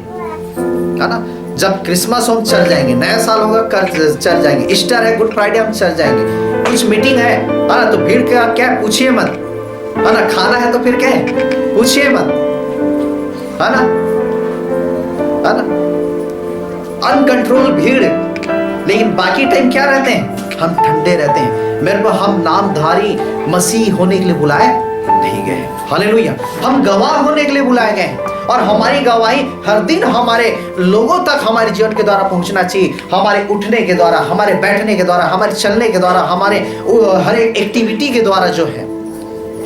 है ना, जब क्रिसमस हो हम चर्च जाएंगे, नया साल होगा चर्च जाएंगे, ईस्टर है, गुड फ्राइडे हम चर्च जाएंगे, कुछ मीटिंग है ना, तो भीड़ का क्या पूछिए मत, है ना, खाना है तो फिर क्या है, पूछिए मत, है ना, अनकंट्रोल भीड़। लेकिन बाकी टाइम क्या रहते हैं, हम ठंडे रहते हैं। मेरे को हम नामधारी मसीह होने के लिए बुलाए नहीं गए। हालेलुया। हम गवाह होने के लिए बुलाए गए, और हमारी गवाही हर दिन हमारे लोगों तक हमारे जीवन के द्वारा पहुंचना चाहिए। हमारे उठने के द्वारा, हमारे बैठने के द्वारा, हमारे चलने के द्वारा, हमारे हर एक एक्टिविटी के द्वारा, जो है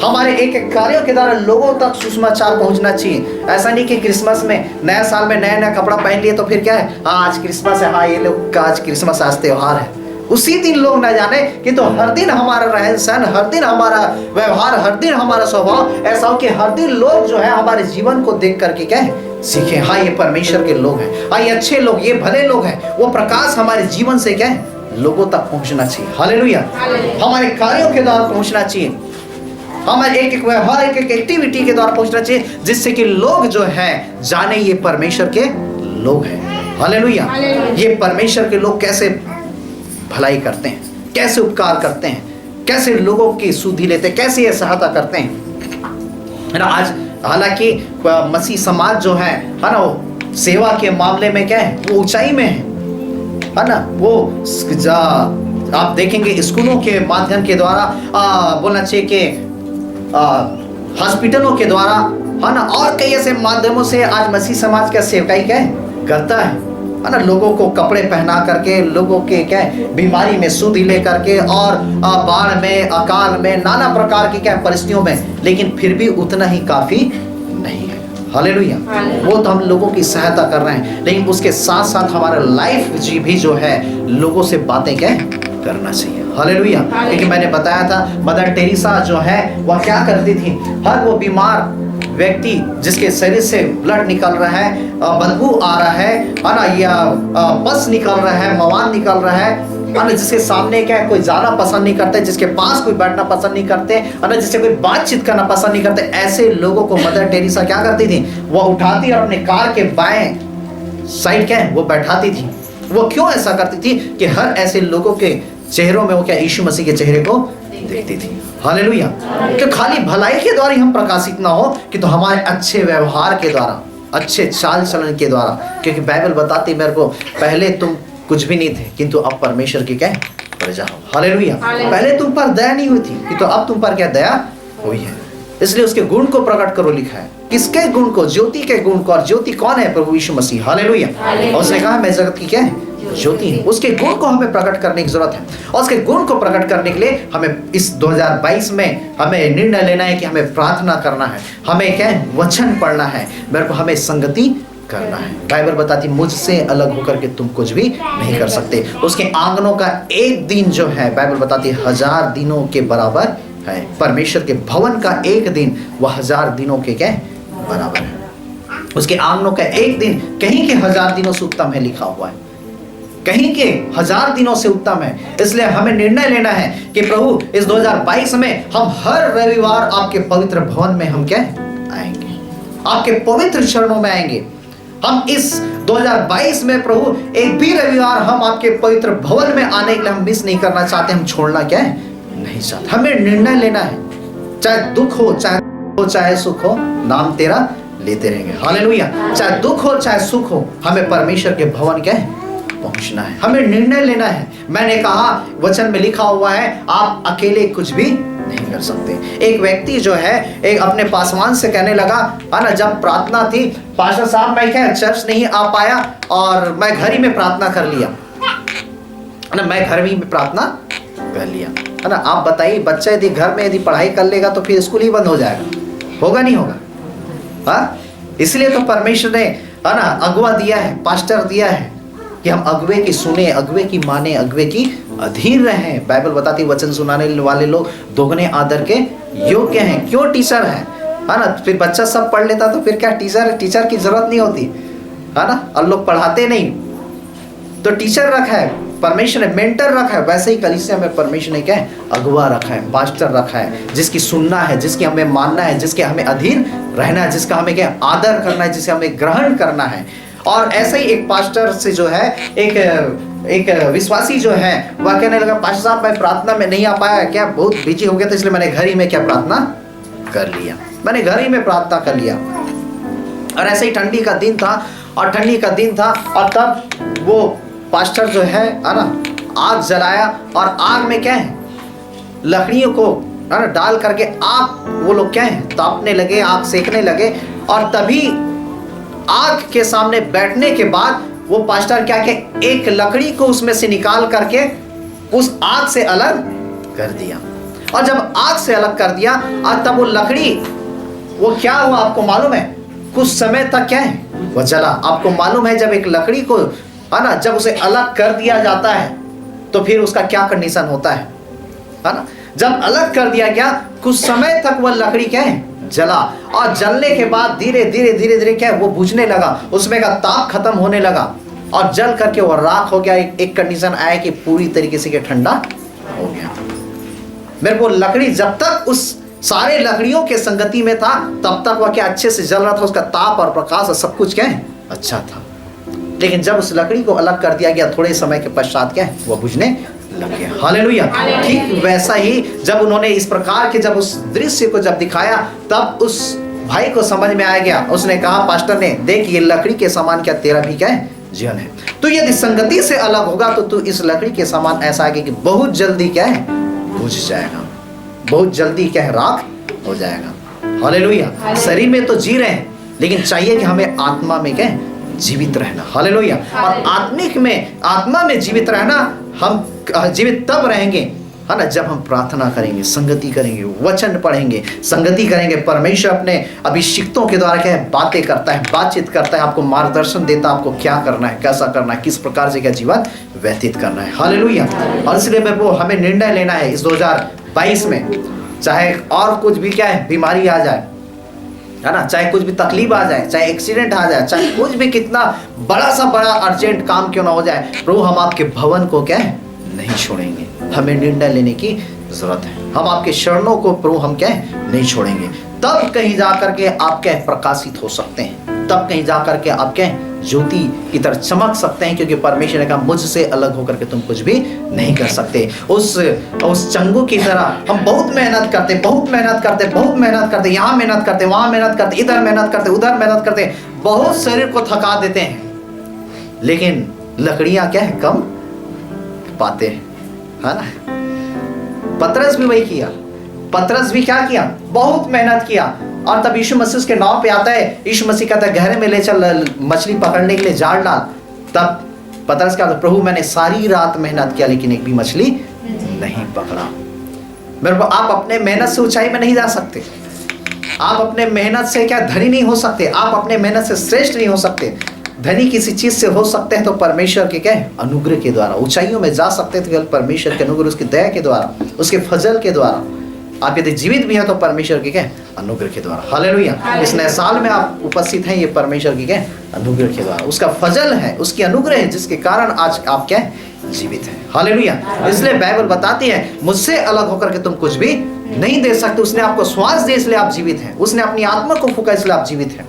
हमारे एक एक कार्यों के द्वारा लोगों तक सुसमाचार पहुंचना चाहिए। ऐसा नहीं कि क्रिसमस में, नया साल में नया कपड़ा पहन लिए तो फिर क्या है, हाँ आज क्रिसमस है, हाँ ये लोग का आज क्रिसमस, आज त्योहार है, उसी दिन लोग ना जाने कि तो हर दिन हमारा रहन सहन, हर दिन हमारा व्यवहार, हर दिन हमारा स्वभाव ऐसा हो कि हर दिन लोग जो है हमारे जीवन को देख करके क्या है, सीखे, हाँ ये परमेश्वर के लोग हैं, हाँ ये अच्छे लोग, ये भले लोग हैं। वो प्रकाश हमारे जीवन से क्या है, लोगों तक पहुंचना चाहिए। हालेलुया। हमारे कार्यों के द्वारा पहुंचना चाहिए, हमारे एक एक व्यवहार, एक एक एक्टिविटी के द्वारा पहुंचना चाहिए, जिससे कि लोग जो है जाने ये परमेश्वर के लोग हैं। हालेलुया। ये परमेश्वर के लोग कैसे भलाई करते हैं, कैसे उपकार करते हैं, कैसे लोगों की सुधि लेते हैं, कैसे ये सहायता करते हैं ना। आज हालांकि मसीह समाज जो है ना, वो सेवा के मामले में क्या है, वो ऊंचाई में है ना। वो आप देखेंगे स्कूलों के माध्यम के द्वारा, बोलना चाहिए कि हॉस्पिटलों के द्वारा, है ना, और कई ऐसे माध्यमों से आज मसीह समाज का सेवकाई क्या है, करता है ना। लोगों को कपड़े पहना करके, लोगों के क्या है, बीमारी में सुधि ले करके, और बाढ़ में, अकाल में, नाना प्रकार की क्या परिस्थितियों में, लेकिन फिर भी उतना ही काफी नहीं है। हालेलुया। वो तो हम लोगों की सहायता कर रहे हैं, लेकिन उसके साथ साथ हमारा लाइफ भी जो है लोगों से बातें क्या करना चाहिए। हालेलुया। क्योंकि मैंने बताया था, मदर टेरेसा जो है वह क्या करती थी, हर वो बीमार व्यक्ति जिसके शरीर से ब्लड निकल रहा है, बदबू आ रहा है ना, या पस निकल रहा है, मवान निकल रहा है ना, जिसके सामने क्या है, कोई जाना पसंद नहीं करते, जिसके पास कोई बैठना पसंद नहीं करते, ना जिससे कोई बातचीत करना पसंद नहीं करते, ऐसे लोगों को मदर टेरेसा क्या करती थी, वो उठाती और अपने कार के बाएं साइड क्या है वो बैठाती थी। वो क्यों ऐसा करती थी कि हर ऐसे लोगों के चेहरों में वो क्या, यीशु मसीह के चेहरे को देखती थी। हालेलुया। कि खाली भलाई के द्वारा हम प्रकाशित ना हो, कि तो हमारे अच्छे व्यवहार के द्वारा, अच्छे चाल चलन के द्वारा। क्योंकि बाइबल बताती, मेरे को पहले तुम कुछ भी नहीं थे, किंतु अब परमेश्वर की क्या प्रजा हो। हालेलुया। पहले तुम पर दया नहीं हुई थी, कि तो अब तुम पर क्या दया हुई है। इसलिए उसके गुण को प्रकट करो, लिखा है। किसके गुण को? ज्योति के गुण को। और ज्योति कौन है? प्रभु यीशु मसीह। हालेलुया। और उसने कहा मैं जगत की क्या है, ज्योति है। उसके गुण को हमें प्रकट करने की जरूरत है, और उसके गुण को प्रकट करने के लिए हमें इस 2022 में हमें निर्णय लेना है कि हमें प्रार्थना करना है, हमें क्या है, वचन पढ़ना है, मेरे को हमें संगति करना है। बाइबल बताती मुझसे अलग होकर के तुम कुछ भी नहीं कर सकते। उसके आंगनों का एक दिन जो है, बाइबल बताती है 1000 दिनों के बराबर है। परमेश्वर के भवन का एक दिन वह 1000 दिनों के क्या बराबर है। उसके आंगनों का एक दिन कहीं के 1000 दिनों से उत्तम है, लिखा हुआ है, कहीं के 1000 दिनों से उत्तम है। इसलिए हमें निर्णय लेना है कि प्रभु इस 2022 में हम हर रविवार आपके पवित्र भवन में हम क्या आएंगे, आपके पवित्र चरणों में आएंगे। हम इस 2022 में प्रभु एक भी रविवार हम आपके पवित्र भवन में आने के लिए हम मिस नहीं करना चाहते, हम छोड़ना क्या है नहीं चाहते। हमें निर्णय लेना है, चाहे दुख हो चाहे सुख हो, नाम तेरा लेते रहेंगे। हालेलुया। चाहे दुख हो चाहे सुख हो, हमें परमेश्वर के भवन क्या है पहुंचना है, हमें निर्णय लेना है। मैंने कहा वचन में लिखा हुआ है आप अकेले कुछ भी नहीं कर सकते। एक व्यक्ति जो है एक अपने पासवान से कहने लगा, है ना, जब प्रार्थना थी, पास्टर साहब मैं क्या चर्च नहीं आ पाया और मैं घर ही में प्रार्थना कर लिया, है ना, मैं घर ही में प्रार्थना कर लिया, है ना। आप बताइए बच्चा यदि घर में यदि पढ़ाई कर लेगा तो फिर स्कूल ही बंद हो जाएगा, होगा नहीं होगा? हाँ, इसलिए तो परमेश्वर ने, है ना, अगुआ दिया है, पास्टर दिया है कि हम अगुए की सुने, अगुए की माने, अगुए की अधीन रहें। बाइबल बताती वचन सुनाने वाले लोग दोगुने आदर के योग्य हैं। क्यों टीचर है ना, फिर बच्चा सब पढ़ लेता तो फिर क्या टीचर की जरूरत नहीं होती, है ना। और लोग पढ़ाते नहीं तो टीचर रखा है परमेश्वर ने, मेंटर रखा है। वैसे ही कलीसिया में परमेश्वर ने क्या है अगुआ रखा है, पास्टर रखा है, जिसकी सुनना है, जिसकी हमें मानना है, जिसके हमें अधीन रहना है, जिसका हमें क्या आदर करना है, जिसे हमें ग्रहण करना है। और ऐसे ही एक पास्टर से जो है एक विश्वासी जो है वह कहने लगा, पास्टर साहब मैं प्रार्थना में नहीं आ पाया, क्या बहुत बिजी हो गया था, इसलिए मैंने घर ही में क्या प्रार्थना कर लिया, मैंने घर ही में प्रार्थना कर लिया। और ऐसे ही ठंडी का दिन था और तब वो पास्टर जो है ना आग जलाया और आग में क्या है लकड़ियों को है ना डाल करके आग वो लोग क्या है तापने लगे, आग सेकने लगे। और तभी आग के सामने बैठने के बाद वो पास्टर क्या किया, एक लकड़ी को उसमें से निकाल करके उस आग से अलग कर दिया। और जब आग से अलग कर दिया और तब वो लकड़ी वो क्या हुआ आपको मालूम है, कुछ समय तक क्या है वो जला। आपको मालूम है जब एक लकड़ी को है ना जब उसे अलग कर दिया जाता है तो फिर उसका क्या कंडीशन होता है ना। जब अलग कर दिया गया कुछ समय तक वह लकड़ी क्या है जला, और जलने के बाद धीरे धीरे क्या है वो बुझने लगा, उसमें का ताप खत्म होने लगा और जल करके वो राख हो गया। एक कंडीशन आया कि पूरी तरीके से ठंडा हो गया। मेरे को लकड़ी जब तक उस सारे लकड़ियों के संगति में था तब तक वह क्या अच्छे से जल रहा था, उसका ताप और प्रकाश और सब कुछ क्या है अच्छा था। लेकिन जब उस लकड़ी को अलग कर दिया गया थोड़े समय के पश्चात क्या है वो बुझने लग गया। हालेलुया। ठीक वैसा ही जब उन्होंने इस प्रकार के जब उस दृश्य को जब दिखाया तब उस भाई को समझ में आ गया। उसने कहा पास्टर ने, देख ये लकड़ी के समान क्या तेरा भी क्या है जीवन है। तो यदि संगति से अलग होगा तो तू इस लकड़ी के समान ऐसा आगे कि बहुत जल्दी क्या है बुझ जाएगा, बहुत जल्दी क्या है राख हो जाएगा। हालेलुया। शरीर में तो जी रहे हैं लेकिन चाहिए कि हमें आत्मा में क्या है जीवित रहना। हालेलुया। और आत्मिक में आत्मा में जीवित रहना हम जीवित तब रहेंगे है ना जब हम प्रार्थना करेंगे, संगति करेंगे, वचन पढ़ेंगे, संगति करेंगे। परमेश्वर अपने अभिषिक्तों के द्वारा क्या है बातें करता है, बातचीत करता है, आपको मार्गदर्शन देता है, आपको क्या करना है, कैसा करना है, किस प्रकार से क्या जीवन व्यतीत करना है। हालेलुया। और इसलिए वो हमें निर्णय लेना है इस 2022 में, चाहे और कुछ भी क्या है बीमारी आ जाए है ना, चाहे कुछ भी तकलीफ आ जाए, चाहे एक्सीडेंट आ जाए, चाहे कुछ भी कितना बड़ा सा बड़ा अर्जेंट काम क्यों ना हो जाए, प्रभु हम आपके भवन को क्या है नहीं छोड़ेंगे। हमें निर्णय लेने की जरूरत है। हम आपके शरणों को प्रभु हम क्या है नहीं छोड़ेंगे। तब कहीं जाकर के आप क्या प्रकाशित हो सकते हैं, तब कहीं जाकर के आप क्या ज्योति की तरह चमक सकते हैं, क्योंकि परमेश्वर ने कहा मुझसे अलग होकर के तुम कुछ भी नहीं कर सकते। उस चंगू की तरह हम बहुत मेहनत करते, यहाँ मेहनत करते, वहां मेहनत करते, इधर मेहनत करते, उधर मेहनत करते, बहुत शरीर को थका देते हैं, लेकिन लकड़ियां क्या है कम पाते हैं, है ना। पतरस भी वही किया, पतरस भी क्या किया, बहुत मेहनत किया। और तब यीशु मसीह के नाव पे आता है, यीशु मसीह कहता है गहरे में ले चल, मछली पकड़ने के लिए जाल डाल। तब पतरस क्या, प्रभु मैंने सारी रात मेहनत किया लेकिन एक भी मछली नहीं पकड़ा। मेरे को, आप अपने मेहनत से ऊंचाई में नहीं जा सकते, आप अपने मेहनत से क्या धनी नहीं हो सकते, आप अपने मेहनत से श्रेष्ठ नहीं हो सकते। धनी किसी चीज से हो सकते हैं तो परमेश्वर के क्या है, अनुग्रह के द्वारा। ऊंचाइयों में जा सकते हैं तो केवल परमेश्वर के अनुग्रह, उसकी दया के द्वारा, उसके फजल के द्वारा। आप यदि जीवित भी हैं तो परमेश्वर के क्या है, अनुग्रह के द्वारा। हालेलुया। इस नए साल में आप उपस्थित हैं, ये परमेश्वर की क्या है, अनुग्रह के द्वारा, उसका फजल है, उसकी अनुग्रह है, जिसके कारण आज आप क्या है, जीवित हैं। हालेलुया। इसलिए बाइबल बताती है, मुझसे अलग होकर के तुम कुछ भी नहीं दे सकते। उसने आपको श्वास दिया इसलिए आप जीवित हैं, उसने अपनी आत्मा को फूका इसलिए आप जीवित हैं,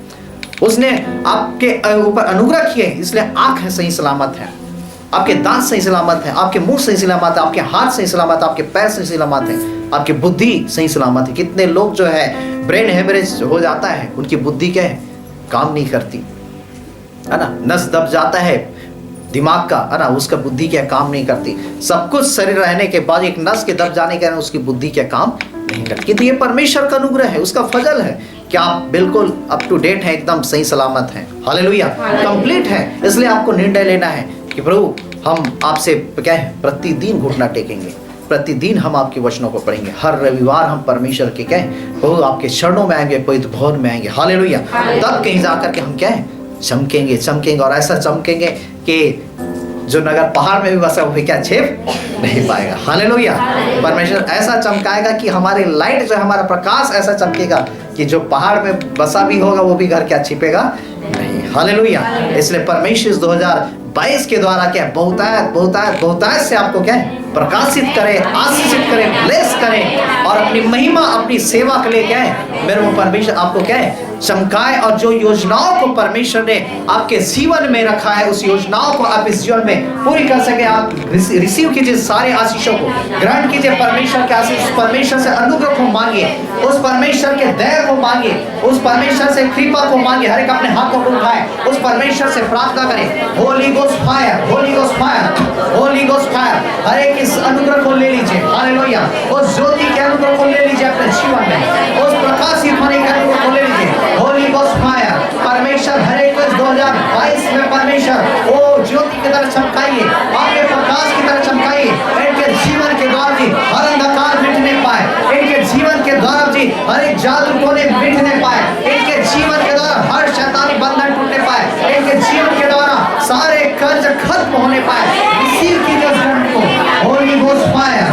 उसने आपके ऊपर अनुग्रह किए इसलिए आंख है सही सलामत है, आपके दांत सही सलामत है, आपके मुंह सही सलामत है, आपके हाथ सही सलामत है, आपके पैर सही सलामत है, आपकी बुद्धि सही सलामत है। कितने लोग जो है ब्रेन हेमरेज हो जाता है, उनकी बुद्धि क्या है, काम नहीं करती है ना, नस दब जाता है दिमाग का, है ना, उसका बुद्धि क्या काम नहीं करती। सब कुछ शरीर रहने के बाद एक नस के दब जाने के कारण उसकी बुद्धि क्या काम नहीं करती। तो ये परमेश्वर का अनुग्रह है, उसका फजल है कि आप बिल्कुल अप टू डेट है, एकदम सही सलामत है। हालेलुया। कंप्लीट है। इसलिए आपको निर्णय लेना है कि प्रभु हम आपसे क्या है, प्रतिदिन घुटना टेकेंगे, प्रतिदिन हम आपके वचनों को पढ़ेंगे, हर रविवार हम परमेश्वर के क्या है, प्रभु आपके चरणों में आएंगे, पवित्र भवन में आएंगे। हालेलुया। तब कहीं जाकर के हम क्या है, चमकेंगे, चमकेंगे, और ऐसा चमकेंगे कि जो नगर पहाड़ में भी बसा वो भी क्या छेप नहीं पाएगा। हालेलुया। परमेश्वर ऐसा चमकाएगा कि हमारी लाइट जो है, हमारा प्रकाश ऐसा चमकेगा कि जो पहाड़ में बसा भी होगा वो भी घर क्या छिपेगा नहीं। हालेलुया। इसलिए परमेश्वर 2022 के द्वारा क्या बहुतायत बहुतायत बहुतायत से आपको क्या है, प्रकाशित करे, आशीषित करे, ब्लेस करे, और अपनी महिमा, अपनी सेवा के लिए क्या है, मेरे को परमेश्वर आपको क्या है, चमकाए। और जो योजनाओं को परमेश्वर ने आपके जीवन में रखा है, उस योजनाओं को आप इस जीवन में पूरी कर सके। आप रिसीव कीजिए सारे आशीषों को, ग्रहण कीजिए परमेश्वर के आशीष, परमेश्वर से अनुग्रह को मांगिए, उस परमेश्वर के दया को मांगिए, उस परमेश्वर से कृपा को मांगिए। हर एक अपने हाथों को उठाए, उस परमेश्वर से प्रार्थना करें, holy ghost fire, holy ghost fire, holy ghost fire. हर एक इस अनुग्रह को ले लीजिए। हालेलुया। उस ज्योति के अनुग्रह को ले लीजिए अपने जीवन में, उस प्रकाशित होने के अनुग्रह को ले लीजिए। Holi ghost fire. परमेश्वर हर एक को 2022 में परमेश्वर वो ज्योति की तरह चमकाइए, आपके प्रकाश की तरह चमकाइए। इनके जीवन के द्वारा जी हर अंधकार मिटने पाए, इनके जीवन के द्वारा जी हर एक जादू टोने मिटने पाए, इनके जीवन के द्वारा हर शैतानी बंधन टूटने पाए, इनके जीवन के द्वारा सारे कर्ज खत्म होने पाए। रिसीव कीजिए उस को। Holi ghost fire,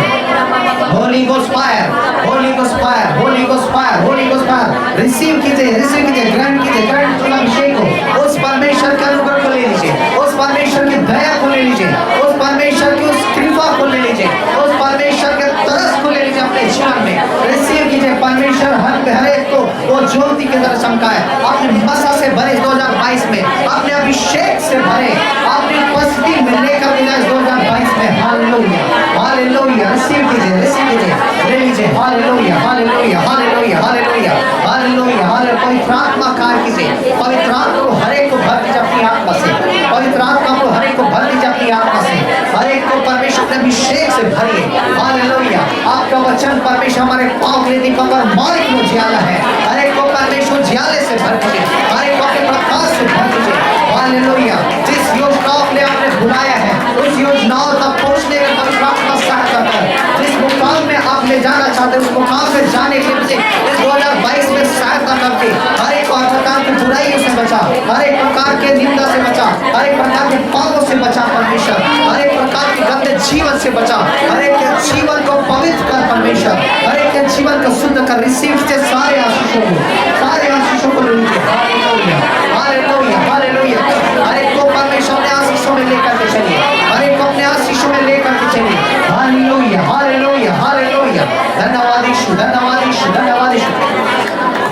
holy ghost fire, holy ghost fire, holy ghost fire, holy ghost fire. Receive कीजिए, रिसीव कीजिए, ग्रहण कीजिए, ग्रहण कीजिए अभिषेक को। उस परमेश्वर के अनुग्रह को ले लीजिए, उस परमेश्वर की दया को ले लीजिए, उस परमेश्वर की उस कृपा को ले लीजिए, उस परमेश्वर के तरस को ले लीजिए अपने जीवन में। रिसीव कीजिए। परमेश्वर हर एक को वो ज्योति की तरह चमकाए, अपने मसा से भरे 2022 में, अपने अभिषेक से भरे, अपनी उपस्थिति में लेकर के जाए 2022 में। Hallelujah, hallelujah. रिसीव कीजिए, रिसीव कीजिए, ले लीजिए। Hallelujah, hallelujah, hallelujah, hallelujah, hallelujah, hallelujah. पवित्र आत्मा कार्य कीजिए, पवित्र आत्मा को हर एक को भर दीजिए अपनी आत्मा से, पवित्र आत्मा को हर एक को भर दीजिए अपनी आत्मा से, हर एक को परमेश्वर के अभिषेक से भरिए। हालेलुया। आपका वचन परमेश्वर हमारे पांव के लिए दीपक और मार्ग में उजियाला है। हर एक को परमेश्वर उजियाले से भर दीजिए, हर एक को अपने प्रकाश से भर दीजिए। हालेलुया। जिस योजनाओं के लिए आपने बुलाया है, उस योजनाओं तक पहुंचने का पवित्र आत्मा सहायता कर। जिस मुकाम में आप ले जाना चाहते हैं, उस मुकाम में जाने के लिए इस 2022 में सहायता करके हर एक प्रकार की बुराइयों से बचा, हर एक प्रकार के निंदा से बचा, हर एक प्रकार के पापों से बचा परमेश्वर, हर एक प्रकार के गंदे जीवन से बचा, हर एक के जीवन को पवित्र कर परमेश्वर, हर एक के जीवन को शुद्ध कर। रिसीव कीजिए सारे आशीषों को, सारे आशीषों को ले लीजिए। Hallelujah, hallelujah, hallelujah. हर एक को परमेश्वर अपने आशीषों में लेकर के चलिए, हर एक को अपने आशीषों में लेकर के चलिए। Hallelujah, hallelujah, hallelujah. धन्यवाद यीशु, धन्यवाद यीशु, धन्यवाद यीशु,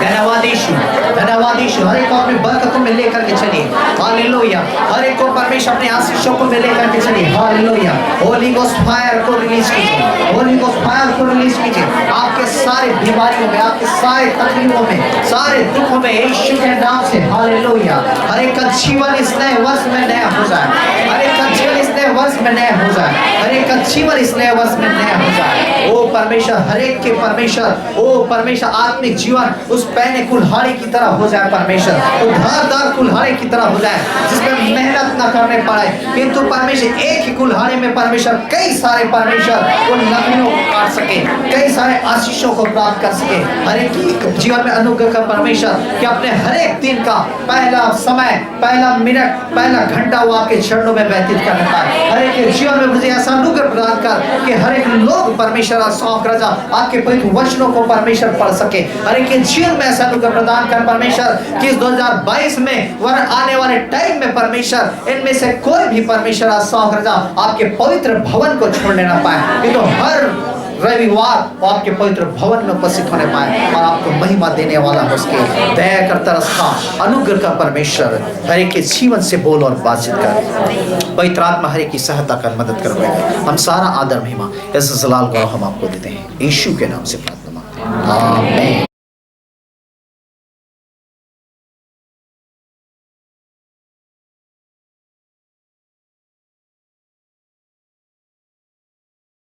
धन्यवाद यीशु, धन्यवाद यीशु। हर एक को अपनी बरकतों में लेकर के चलिए। हालेलुया। हर एक को परमेश्वर अपने आशीषों को में लेकर के चलिए। हालेलुया। होली गोस्ट फायर को रिलीज कीजिए, होली गोस्ट फायर को रिलीज कीजिए। आपके सारे बीमारियों में, आपके सारे तकलीफों में, सारे दुखों में यीशु के नाम से। हालेलुया। हर एक का जीवन इस नए वर्ष में नया हो जाए, हर एक का जीवन इस नए नए वर्ष में नया हो जाए, हर एक का जीवन इस नए वर्ष में नया हो जाए। ओ परमेश्वर, हर एक के परमेश्वर, ओ परमेश्वर आत्मिक जीवन उस पहने कुल्हाड़ी की तरह हो जाए परमेश्वर, वो धारदार कुल्हाड़ी की तरह हो जाए जिसमें मेहनत न करने पड़े, किंतु परमेश्वर एक ही कुल्हाड़ी में परमेश्वर कई सारे परमेश्वर उन लकड़ियों को काट सके, कई सारे आशीषों को प्राप्त कर सके। हर एक की जीवन में अनुग्रह का परमेश्वर कि अपने हर एक दिन का पहला समय, पहला मिनट, पहला घंटा वो आपके चरणों में व्यतीत करने पाए। हर एक के जीवन में मुझे ऐसा अनुग्रह प्रदान कर कि हर एक लोग परमेश्वर सौंप राजा आपके पवित्र वचनों को परमेश्वर पढ़ सके। हर एक के जीवन में ऐसा अनुग्रह प्रदान कर परमेश्वर कि इस 2022 में वर आने वाले टाइम में परमेश्वर इनमें से कोई भी परमेश्वर सौंप राजा आपके पवित्र भवन को छोड़ने ना पाए, कि तो हर रविवार वो आपके पवित्र भवन में उपस्थित होने पाए और आपको महिमा देने वाला हो सके। दया कर, तरस खा, अनुग्रह का परमेश्वर हर एक के जीवन से बोल और बातचीत कर। पवित्र आत्मा हर एक की सहायता कर, मदद कर। हम सारा आदर महिमा इस जलाल गौरव हम आपको देते हैं, यीशु के नाम से प्रार्थना मांगते हैं, आमीन।